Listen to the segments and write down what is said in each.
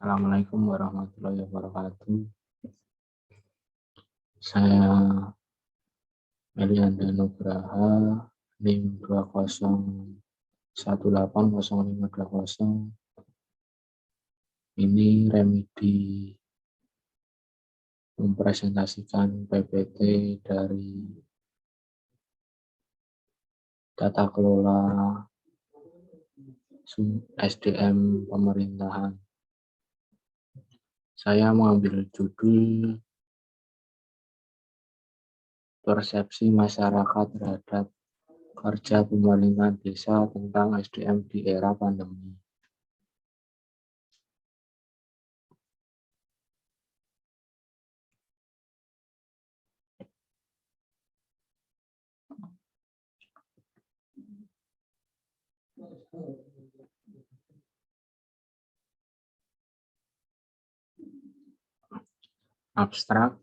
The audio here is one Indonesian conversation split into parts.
Assalamualaikum warahmatullahi wabarakatuh. Saya Melianda Nugraha, NIM 201800520. Ini remedi mempresentasikan PPT dari tata kelola SDM pemerintahan. Saya mengambil judul persepsi masyarakat terhadap kerja pemerintahan desa tentang SDM di era pandemi. Abstrak,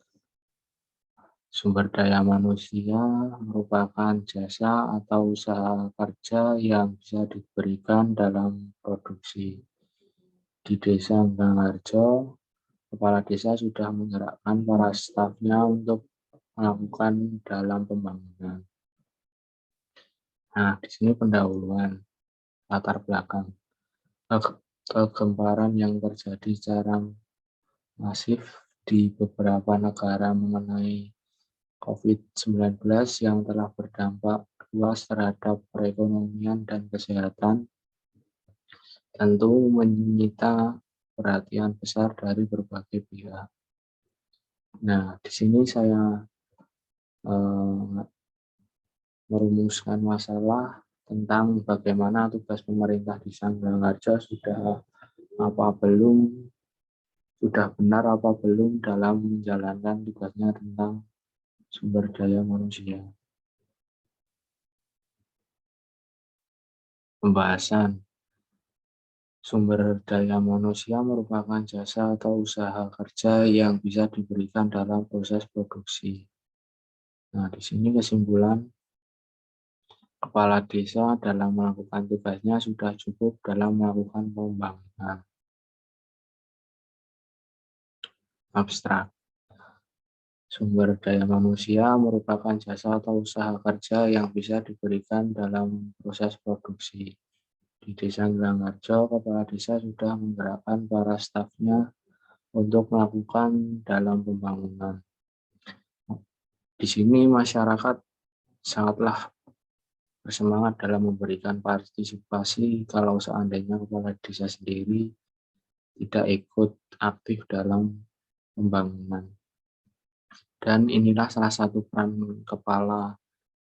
sumber daya manusia merupakan jasa atau usaha kerja yang bisa diberikan dalam produksi. Di Desa Ngangharjo, kepala desa sudah menggerakkan para stafnya untuk melakukan dalam pembangunan. Nah, di sini pendahuluan latar belakang kegemparan yang terjadi secara masif di beberapa negara mengenai COVID-19 yang telah berdampak luas terhadap perekonomian dan kesehatan tentu menyita perhatian besar dari berbagai pihak. Nah, di sini saya merumuskan masalah tentang bagaimana tugas pemerintah di Ngangharjo sudah benar apa belum dalam menjalankan tugasnya tentang sumber daya manusia. Pembahasan sumber daya manusia merupakan jasa atau usaha kerja yang bisa diberikan dalam proses produksi. Nah, di sini kesimpulan, kepala desa dalam melakukan tugasnya sudah cukup dalam melakukan pembangunan. Abstrak, sumber daya manusia merupakan jasa atau usaha kerja yang bisa diberikan dalam proses produksi. Di Desa Ngangharjo, kepala desa sudah menggerakkan para stafnya untuk melakukan dalam pembangunan. Di sini masyarakat sangatlah bersemangat dalam memberikan partisipasi kalau seandainya kepala desa sendiri tidak ikut aktif dalam pembangunan. Dan inilah salah satu peran kepala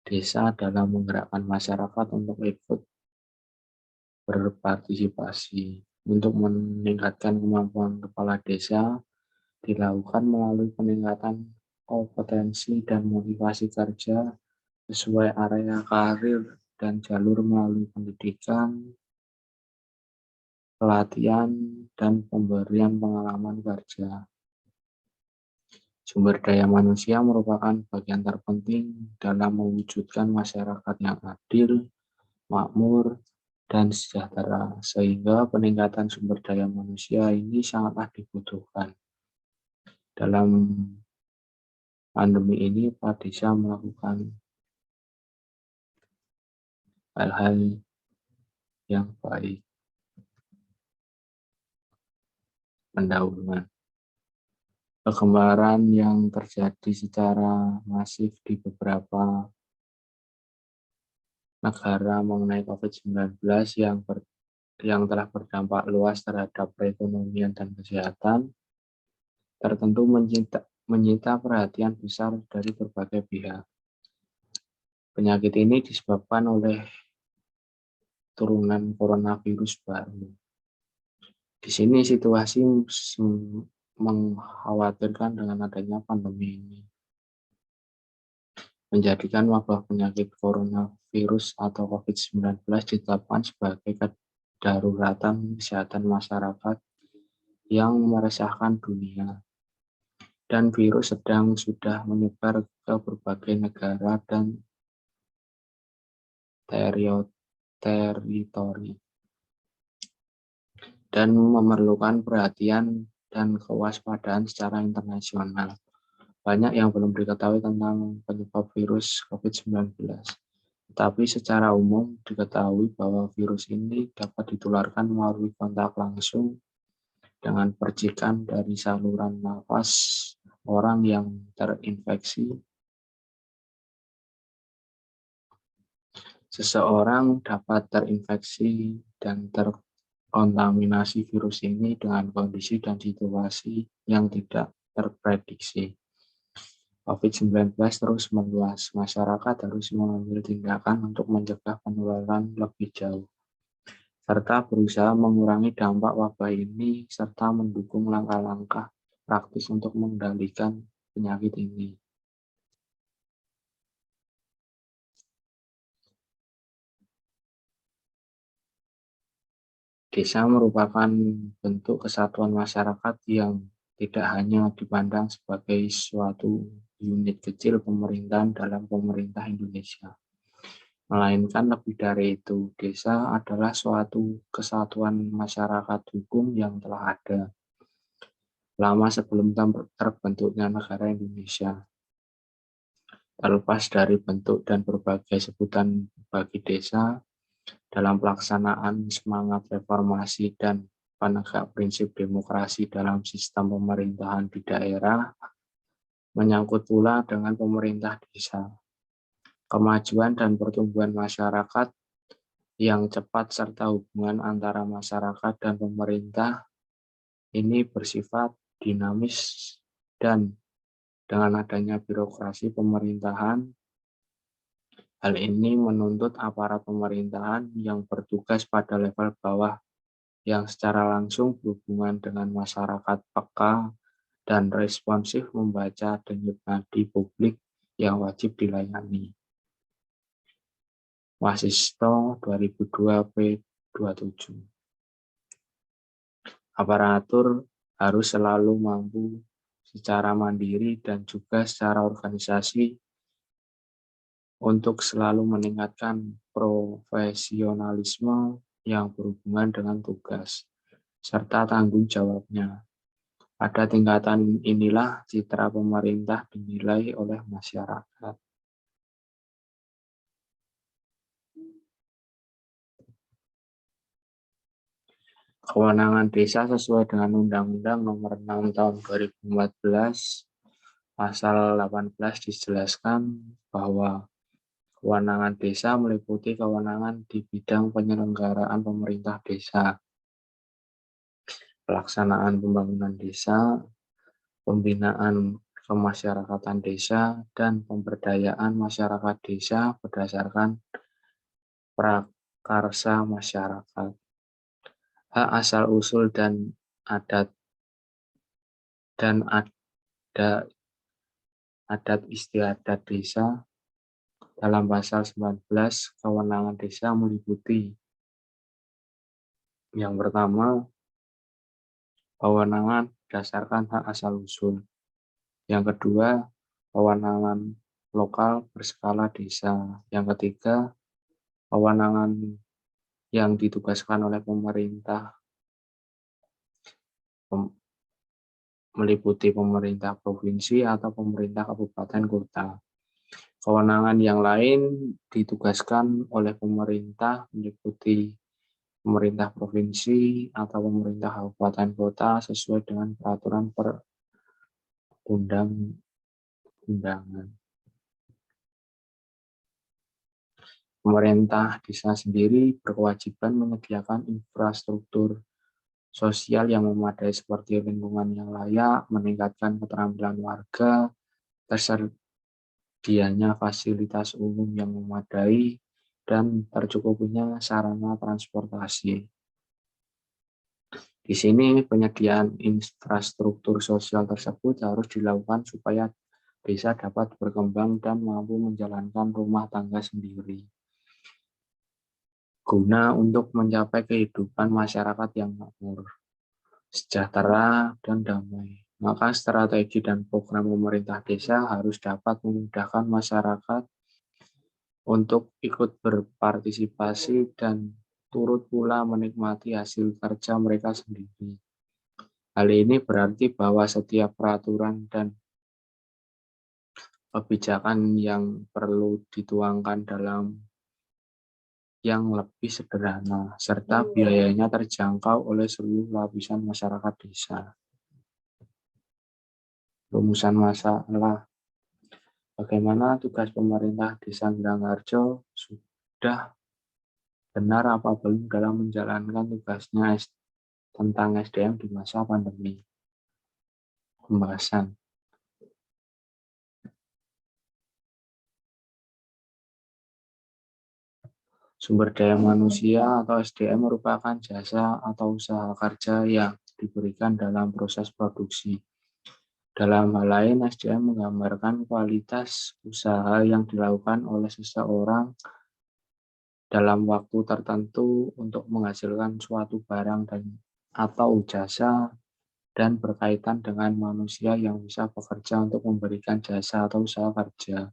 desa dalam menggerakkan masyarakat untuk ikut berpartisipasi. Untuk meningkatkan kemampuan kepala desa dilakukan melalui peningkatan kompetensi dan motivasi kerja sesuai area karir dan jalur melalui pendidikan, pelatihan, dan pemberian pengalaman kerja. Sumber daya manusia merupakan bagian terpenting dalam mewujudkan masyarakat yang adil, makmur, dan sejahtera, sehingga peningkatan sumber daya manusia ini sangatlah dibutuhkan. Dalam pandemi ini, Pak Desa melakukan hal-hal yang baik. Pendahuluan. Kegemparan yang terjadi secara masif di beberapa negara mengenai COVID-19 yang telah berdampak luas terhadap perekonomian dan kesehatan tertentu menyita perhatian besar dari berbagai pihak. Penyakit ini disebabkan oleh turunan coronavirus baru. Di sini situasi mengkhawatirkan dengan adanya pandemi ini, menjadikan wabah penyakit coronavirus atau COVID-19 ditetapkan sebagai kedaruratan kesehatan masyarakat yang meresahkan dunia. Dan virus sudah menyebar ke berbagai negara dan teritori. dan memerlukan perhatian dan kewaspadaan secara internasional. Banyak yang belum diketahui tentang penyebab virus COVID-19, tetapi secara umum diketahui bahwa virus ini dapat ditularkan melalui kontak langsung dengan percikan dari saluran nafas orang yang terinfeksi. Seseorang dapat terinfeksi dan terkontaminasi virus ini dengan kondisi dan situasi yang tidak terprediksi. COVID-19 terus meluas, masyarakat harus mengambil tindakan untuk mencegah penularan lebih jauh, serta berusaha mengurangi dampak wabah ini, serta mendukung langkah-langkah praktis untuk mengendalikan penyakit ini. Desa merupakan bentuk kesatuan masyarakat yang tidak hanya dipandang sebagai suatu unit kecil pemerintahan dalam pemerintah Indonesia, melainkan lebih dari itu. Desa adalah suatu kesatuan masyarakat hukum yang telah ada lama sebelum terbentuknya negara Indonesia. Terlepas dari bentuk dan berbagai sebutan bagi desa, dalam pelaksanaan semangat reformasi dan penegak prinsip demokrasi dalam sistem pemerintahan di daerah, menyangkut pula dengan pemerintah desa. Kemajuan dan pertumbuhan masyarakat yang cepat serta hubungan antara masyarakat dan pemerintah ini bersifat dinamis, dan dengan adanya birokrasi pemerintahan, hal ini menuntut aparat pemerintahan yang bertugas pada level bawah yang secara langsung berhubungan dengan masyarakat peka dan responsif membaca denyut nadi publik yang wajib dilayani. Wasisto 2002 P27. Aparatur harus selalu mampu secara mandiri dan juga secara organisasi untuk selalu meningkatkan profesionalisme yang berhubungan dengan tugas serta tanggung jawabnya. Pada tingkatan inilah citra pemerintah dinilai oleh masyarakat. Kewenangan desa sesuai dengan Undang-Undang Nomor 6 Tahun 2014 Pasal 18 dijelaskan bahwa kewenangan desa meliputi kewenangan di bidang penyelenggaraan pemerintah desa, pelaksanaan pembangunan desa, pembinaan kemasyarakatan desa, dan pemberdayaan masyarakat desa berdasarkan prakarsa masyarakat. Hak asal-usul dan adat istiadat desa. Dalam pasal 19, kewenangan desa meliputi yang pertama, kewenangan berdasarkan hak asal-usul. Yang kedua, kewenangan lokal berskala desa. Yang ketiga, kewenangan yang ditugaskan oleh pemerintah meliputi pemerintah provinsi atau pemerintah kabupaten kota. Kewenangan yang lain ditugaskan oleh pemerintah meliputi pemerintah provinsi atau pemerintah kabupaten kota sesuai dengan peraturan perundang-undangan. Pemerintah desa sendiri berkewajiban menyediakan infrastruktur sosial yang memadai seperti lingkungan yang layak, meningkatkan keterampilan warga, tersedianya fasilitas umum yang memadai, dan tercukupinya sarana transportasi. Di sini penyediaan infrastruktur sosial tersebut harus dilakukan supaya desa dapat berkembang dan mampu menjalankan rumah tangga sendiri, guna untuk mencapai kehidupan masyarakat yang makmur, sejahtera, dan damai. Maka strategi dan program pemerintah desa harus dapat memudahkan masyarakat untuk ikut berpartisipasi dan turut pula menikmati hasil kerja mereka sendiri. Hal ini berarti bahwa setiap peraturan dan kebijakan yang perlu dituangkan dalam yang lebih sederhana, serta biayanya terjangkau oleh seluruh lapisan masyarakat desa. Rumusan masalah: bagaimana tugas pemerintah Desa Giangharjo sudah benar apa belum dalam menjalankan tugasnya tentang SDM di masa pandemi. Pembahasan. Sumber daya manusia atau SDM merupakan jasa atau usaha kerja yang diberikan dalam proses produksi. Dalam hal lain, SDM menggambarkan kualitas usaha yang dilakukan oleh seseorang dalam waktu tertentu untuk menghasilkan suatu barang atau jasa dan berkaitan dengan manusia yang bisa bekerja untuk memberikan jasa atau usaha kerja.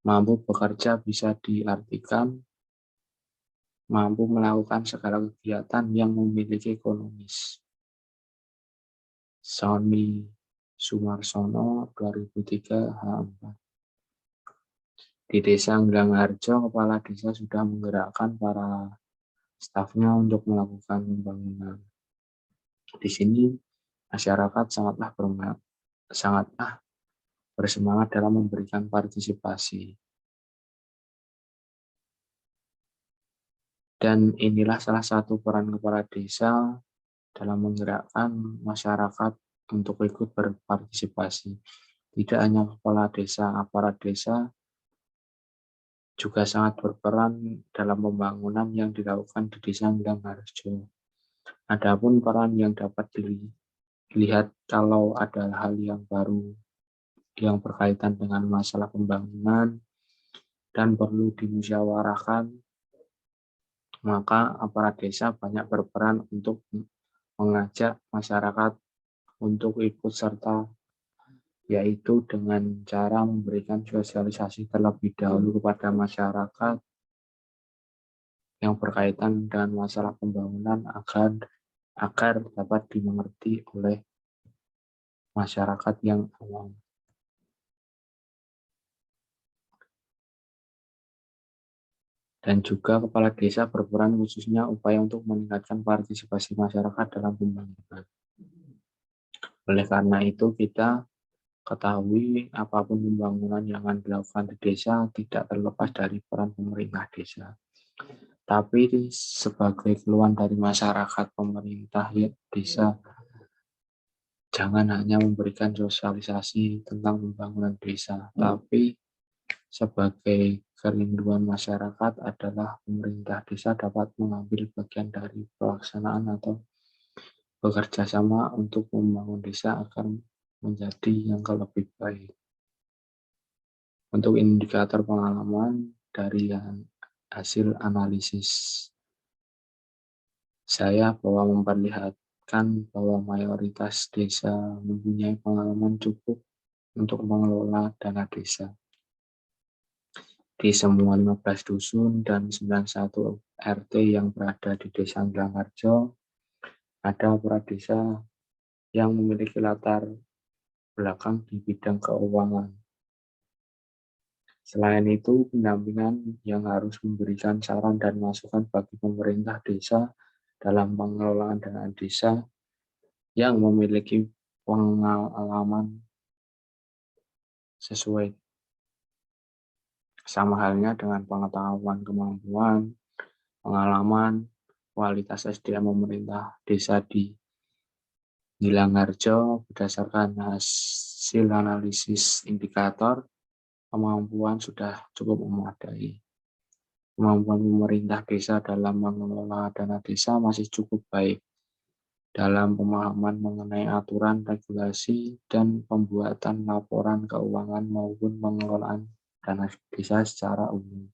Mampu bekerja bisa diartikan mampu melakukan segala kegiatan yang memiliki ekonomis. Sony Sumarsono 2003 H4. Di Desa Giangharjo, kepala desa sudah menggerakkan para stafnya untuk melakukan pembangunan. Di sini masyarakat sangatlah bersemangat dalam memberikan partisipasi. Dan inilah salah satu peran kepala desa dalam menggerakkan masyarakat untuk ikut berpartisipasi. Tidak hanya kepala desa, aparat desa juga sangat berperan dalam pembangunan yang dilakukan di Desa Giangharjo. Adapun peran yang dapat dilihat kalau ada hal yang baru yang berkaitan dengan masalah pembangunan dan perlu dimusyawarahkan, maka aparat desa banyak berperan untuk mengajak masyarakat untuk ikut serta, yaitu dengan cara memberikan sosialisasi terlebih dahulu kepada masyarakat yang berkaitan dengan masalah pembangunan agar dapat dimengerti oleh masyarakat yang awam. Dan juga kepala desa berperan khususnya upaya untuk meningkatkan partisipasi masyarakat dalam pembangunan. Oleh karena itu kita ketahui apapun pembangunan yang akan dilakukan di desa tidak terlepas dari peran pemerintah desa. Tapi sebagai keluhan dari masyarakat, pemerintah desa jangan hanya memberikan sosialisasi tentang pembangunan desa, tapi sebagai kerinduan masyarakat adalah pemerintah desa dapat mengambil bagian dari pelaksanaan atau bekerja sama untuk membangun desa agar menjadi yang lebih baik. Untuk indikator pengalaman dari hasil analisis saya bahwa memperlihatkan bahwa mayoritas desa mempunyai pengalaman cukup untuk mengelola dana desa. Di semua 15 dusun dan 91 RT yang berada di Desa Giangharjo, ada kepala desa yang memiliki latar belakang di bidang keuangan. Selain itu, pendampingan yang harus memberikan saran dan masukan bagi pemerintah desa dalam pengelolaan dana desa yang memiliki pengalaman sesuai. Sama halnya dengan pengetahuan, kemampuan, pengalaman, kualitas SDM pemerintah desa di Giangharjo berdasarkan hasil analisis indikator, kemampuan sudah cukup memadai. Kemampuan pemerintah desa dalam mengelola dana desa masih cukup baik dalam pemahaman mengenai aturan, regulasi, dan pembuatan laporan keuangan maupun pengelolaan dana desa secara umum.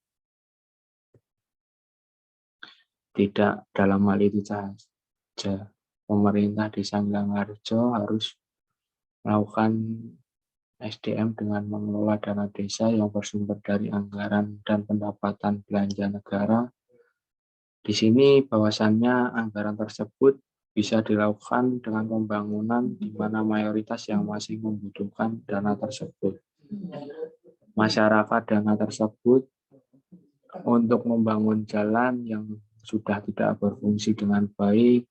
Tidak dalam hal itu saja, pemerintah Desa Giangharjo harus melakukan SDM dengan mengelola dana desa yang bersumber dari anggaran dan pendapatan belanja negara Di sini bahwasannya anggaran tersebut bisa dilakukan dengan pembangunan di mana mayoritas yang masih membutuhkan dana tersebut. Masyarakat dana tersebut untuk membangun jalan yang sudah tidak berfungsi dengan baik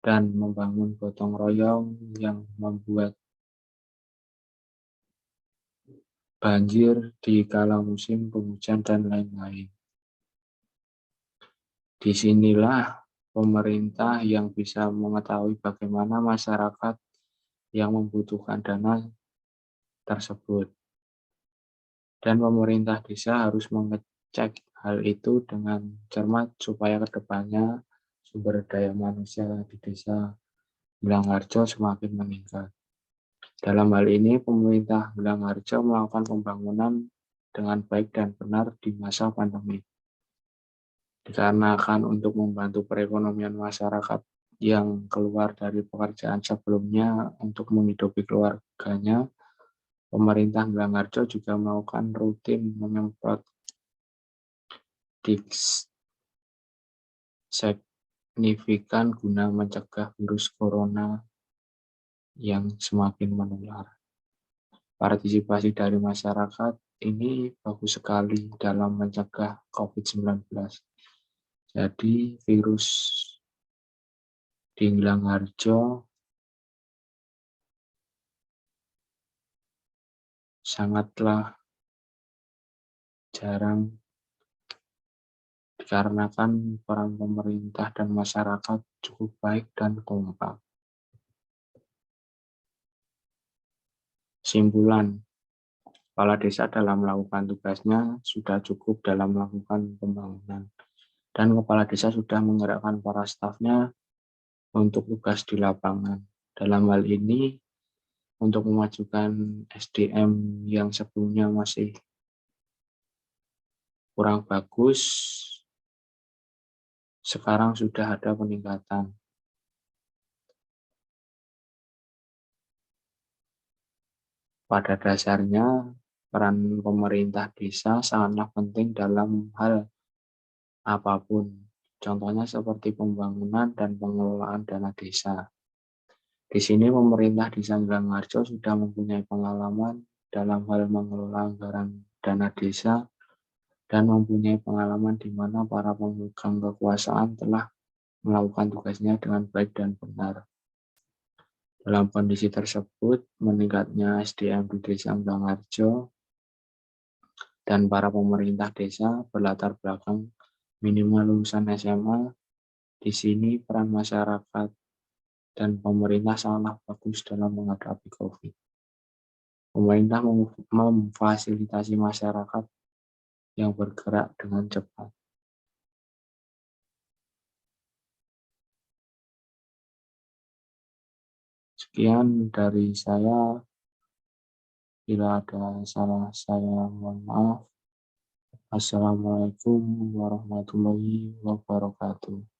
dan membangun gotong royong yang membuat banjir di kala musim penghujan dan lain-lain. Disinilah pemerintah yang bisa mengetahui bagaimana masyarakat yang membutuhkan dana tersebut. Dan pemerintah desa harus mengecek hal itu dengan cermat supaya kedepannya sumber daya manusia di desa Blangharjo semakin meningkat. Dalam hal ini, pemerintah Blangharjo melakukan pembangunan dengan baik dan benar di masa pandemi. Dikarenakan untuk membantu perekonomian masyarakat yang keluar dari pekerjaan sebelumnya untuk menghidupi keluarganya, pemerintah Blangharjo juga melakukan rutin menyemprot signifikan guna mencegah virus corona yang semakin menular. Partisipasi dari masyarakat ini bagus sekali dalam mencegah COVID-19. Jadi virus di Blangharjo sangatlah jarang dikarenakan peran pemerintah dan masyarakat cukup baik dan kompak. Simpulan, kepala desa dalam melakukan tugasnya sudah cukup dalam melakukan pembangunan. Dan kepala desa sudah menggerakkan para stafnya untuk tugas di lapangan. Dalam hal ini, untuk memajukan SDM yang sebelumnya masih kurang bagus, sekarang sudah ada peningkatan. Pada dasarnya, peran pemerintah desa sangatlah penting dalam hal apapun. Contohnya seperti pembangunan dan pengelolaan dana desa. Di sini pemerintah desa Blangharjo sudah mempunyai pengalaman dalam hal mengelola anggaran dana desa dan mempunyai pengalaman di mana para pemegang kekuasaan telah melakukan tugasnya dengan baik dan benar. Dalam kondisi tersebut, meningkatnya SDM di desa Blangharjo dan para pemerintah desa berlatar belakang minimal lulusan SMA. Di sini peran masyarakat dan pemerintah sangat bagus dalam menghadapi COVID. Pemerintah memfasilitasi masyarakat yang bergerak dengan cepat. Sekian dari saya. Bila ada salah, saya mohon maaf. Assalamualaikum warahmatullahi wabarakatuh.